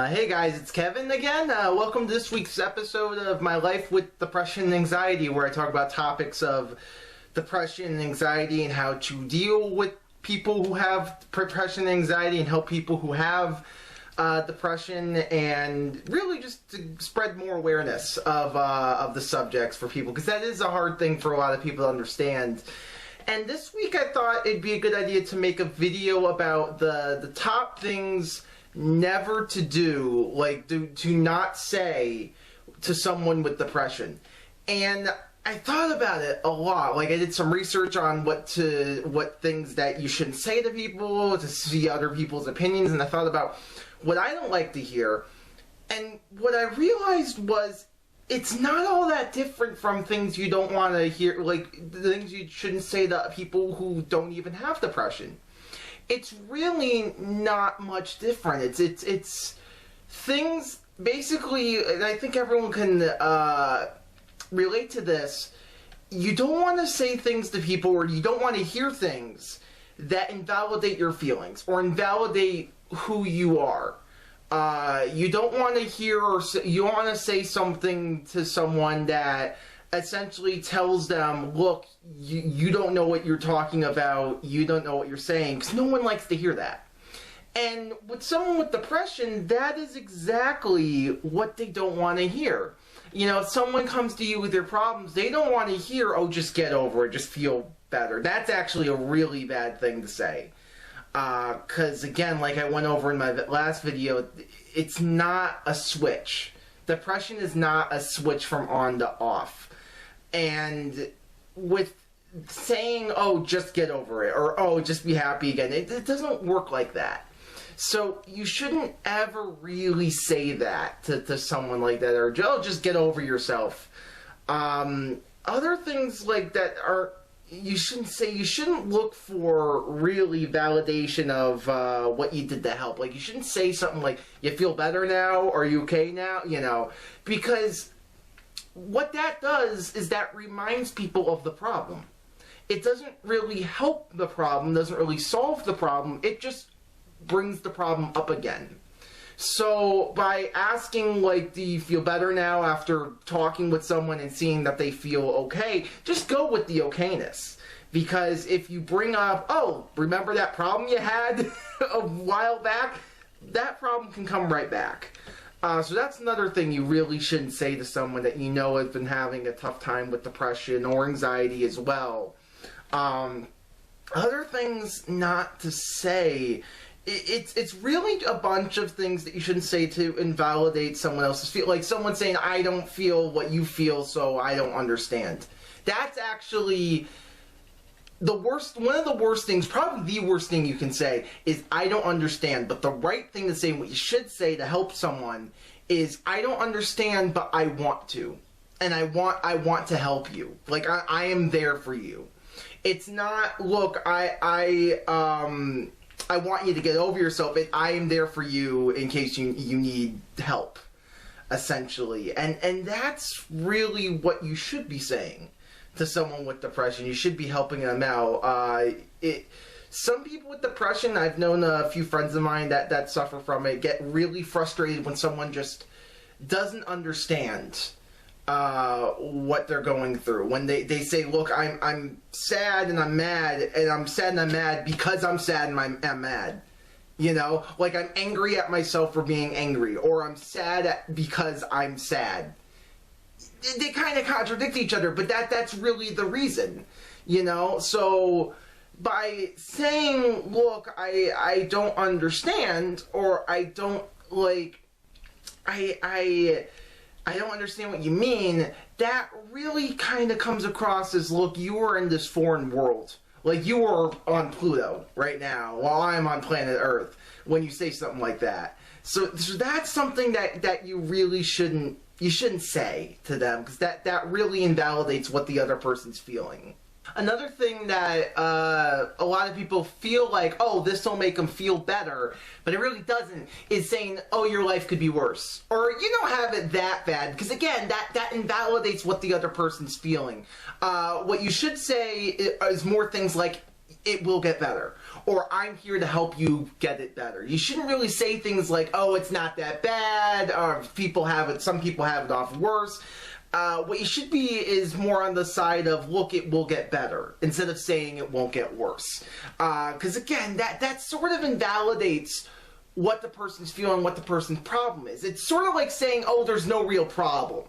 Hey guys, it's Kevin again. Welcome to this week's episode of My Life with Depression and Anxiety, where I talk about topics of depression and anxiety and how to deal with people who have depression and anxiety and help people who have depression, and really just to spread more awareness of the subjects for people, because that is a hard thing for a lot of people to understand. And this week I thought it'd be a good idea to make a video about the top things never to do, like to not say to someone with depression. And I thought about it a lot. Like, I did some research on what things that you shouldn't say to people, to see other people's opinions, and I thought about what I don't like to hear. And what I realized was it's not all that different from things you don't want to hear, like the things you shouldn't say to people who don't even have depression. It's really not much different. It's things, basically, and I think everyone can relate to this. You don't want to say things to people, or you don't want to hear things that invalidate your feelings or invalidate who you are. You don't want to hear, or you want to say something to someone that essentially tells them, look, you don't know what you're talking about, you don't know what you're saying, because no one likes to hear that. And with someone with depression, that is exactly what they don't want to hear. You know, if someone comes to you with their problems, they don't want to hear, oh, just get over it, just feel better. That's actually a really bad thing to say. Because, again, like I went over in my last video, it's not a switch. Depression is not a switch from on to off. And with saying, oh, just get over it, or oh, just be happy again, it doesn't work like that. So you shouldn't ever really say that to someone like that, or oh, just get over yourself. Other things like that are, you shouldn't say. You shouldn't look for really validation of what you did to help. Like, you shouldn't say something like, you feel better now, are you okay now, you know, because what that does is that reminds people of the problem. It doesn't really help the problem, doesn't really solve the problem, it just brings the problem up again. So by asking, like, do you feel better now, after talking with someone and seeing that they feel okay, just go with the okayness. Because if you bring up, oh, remember that problem you had a while back? That problem can come right back. So that's another thing you really shouldn't say to someone that you know has been having a tough time with depression or anxiety as well. Other things not to say, it's really a bunch of things that you shouldn't say to invalidate someone else's feel. Like someone saying, I don't feel what you feel, so I don't understand. That's actually the worst. One of the worst things, probably the worst thing you can say, is I don't understand. But the right thing to say, what you should say to help someone, is I don't understand, but I want to, and I want to help you. Like, I am there for you. It's not, look, I want you to get over yourself. I am there for you in case you need help, essentially. And that's really what you should be saying to someone with depression. You should be helping them out. Some people with depression, I've known a few friends of mine that suffer from it, get really frustrated when someone just doesn't understand what they're going through. When they say, look, I'm sad and I'm mad, and I'm sad and I'm mad because I'm sad and I'm mad. You know, like, I'm angry at myself for being angry, or I'm sad because I'm sad. They kind of contradict each other, but that's really the reason, you know? So by saying, look, I don't understand, or I don't, like, I don't understand what you mean, that really kind of comes across as, look, you are in this foreign world. Like, you are on Pluto right now, while I'm on planet Earth, when you say something like that. So that's something that you really shouldn't say to them, because that really invalidates what the other person's feeling. Another thing that a lot of people feel like, oh, this will make them feel better, but it really doesn't, is saying, oh, your life could be worse. Or, you don't have it that bad, because again, that invalidates what the other person's feeling. What you should say is more things like, it will get better. or I'm here to help you get it better. You shouldn't really say things like, oh, it's not that bad, or some people have it off worse. What you should be is more on the side of, look, it will get better, instead of saying it won't get worse. Because again, that sort of invalidates what the person's feeling, what the person's problem is. It's sort of like saying, oh, there's no real problem.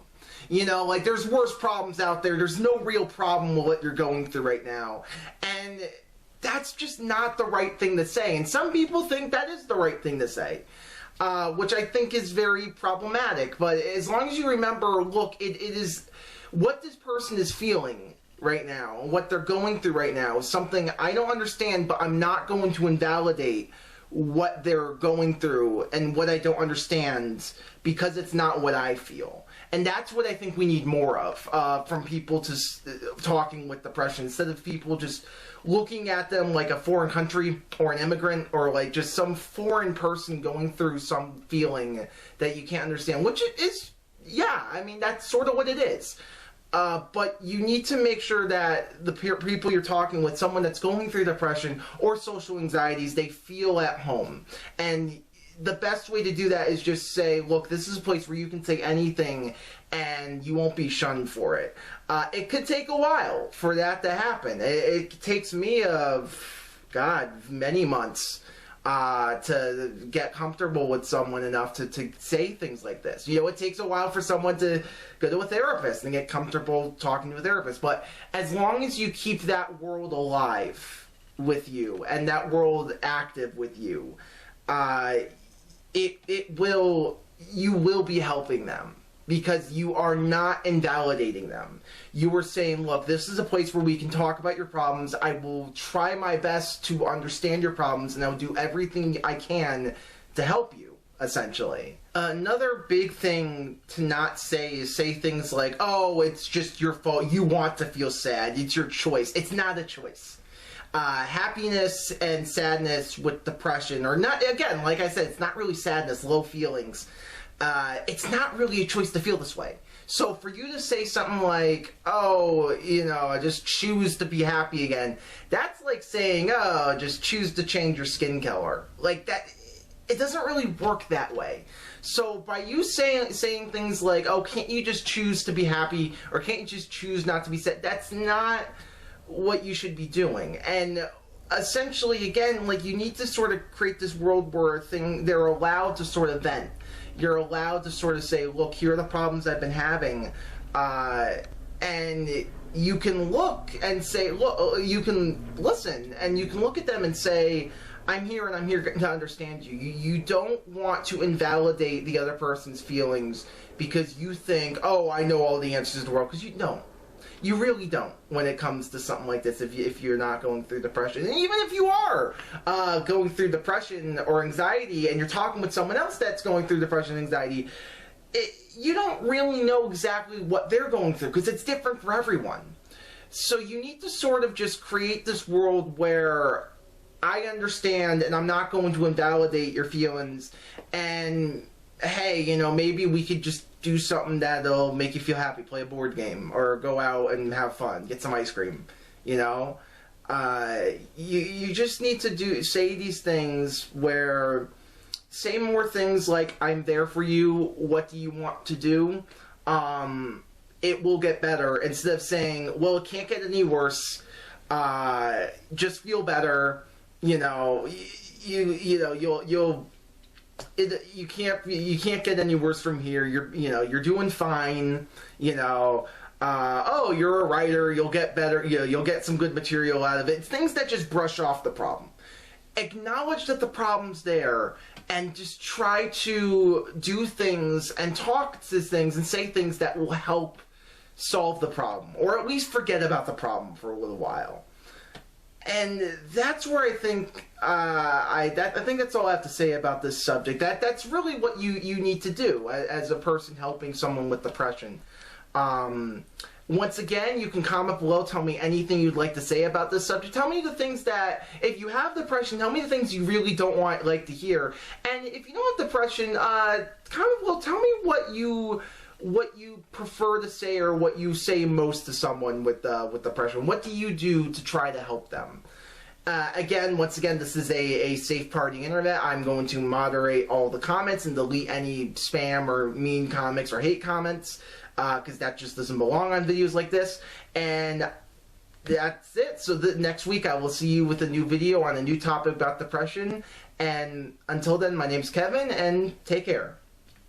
You know, like, there's worse problems out there. There's no real problem with what you're going through right now. And that's just not the right thing to say. And some people think that is the right thing to say, which I think is very problematic. But as long as you remember, look, it is what this person is feeling right now, what they're going through right now, is something I don't understand, but I'm not going to invalidate what they're going through and what I don't understand, because it's not what I feel. And that's what I think we need more of, from people talking with depression, instead of people just looking at them like a foreign country or an immigrant, or like just some foreign person going through some feeling that you can't understand, which it is, yeah, I mean, that's sort of what it is. But you need to make sure that the people you're talking with, someone that's going through depression or social anxieties, they feel at home. And the best way to do that is just say, look, this is a place where you can say anything and you won't be shunned for it. It could take a while for that to happen. It takes me, many months to get comfortable with someone enough to say things like this. You know, it takes a while for someone to go to a therapist and get comfortable talking to a therapist. But as long as you keep that world alive with you and that world active with you, you will be helping them, because you are not invalidating them. You are saying, look, this is a place where we can talk about your problems. I will try my best to understand your problems, and I'll do everything I can to help you, essentially. Another big thing to not say is say things like, oh, it's just your fault. You want to feel sad. It's your choice. It's not a choice. Happiness and sadness with depression, or not, again, like I said, it's not really sadness, low feelings. It's not really a choice to feel this way. So for you to say something like, oh, you know, I just choose to be happy again, that's like saying, oh, just choose to change your skin color. Like that, it doesn't really work that way. So by you saying things like, oh, can't you just choose to be happy, or can't you just choose not to be sad, that's not what you should be doing. And essentially, again, like, you need to sort of create this world where they're allowed to sort of vent. You're allowed to sort of say, look, here are the problems I've been having, and you can look and say, look, you can listen, and you can look at them and say, I'm here and I'm here to understand you. You don't want to invalidate the other person's feelings because you think, oh, I know all the answers to the world, because you don't. You really don't when it comes to something like this, if you're not going through depression. And even if you are going through depression or anxiety and you're talking with someone else that's going through depression and anxiety, you don't really know exactly what they're going through, because it's different for everyone. So you need to sort of just create this world where I understand and I'm not going to invalidate your feelings, and hey, you know, maybe we could just do something that'll make you feel happy, play a board game, or go out and have fun, get some ice cream, you know? You just need to say these things where, say more things like, I'm there for you, what do you want to do? It will get better, instead of saying, well, it can't get any worse, just feel better, you know, you can't get any worse from here. You're doing fine. Oh, you're a writer. You'll get better. You'll get some good material out of it. Things that just brush off the problem. Acknowledge that the problem's there, and just try to do things and talk to things and say things that will help solve the problem, or at least forget about the problem for a little while. And that's where I think I think that's all I have to say about this subject. That's really what you need to do as a person helping someone with depression. Once again, you can comment below. Tell me anything you'd like to say about this subject. Tell me the things that, if you have depression, tell me the things you really don't like to hear. And if you don't have depression, comment below. Tell me what you prefer to say, or what you say most to someone with depression. What do you do to try to help them? Again, once again, this is a safe party internet. I'm going to moderate all the comments and delete any spam or mean comics or hate comments, because that just doesn't belong on videos like this. And that's it. So next week I will see you with a new video on a new topic about depression. And until then, my name's Kevin, and take care.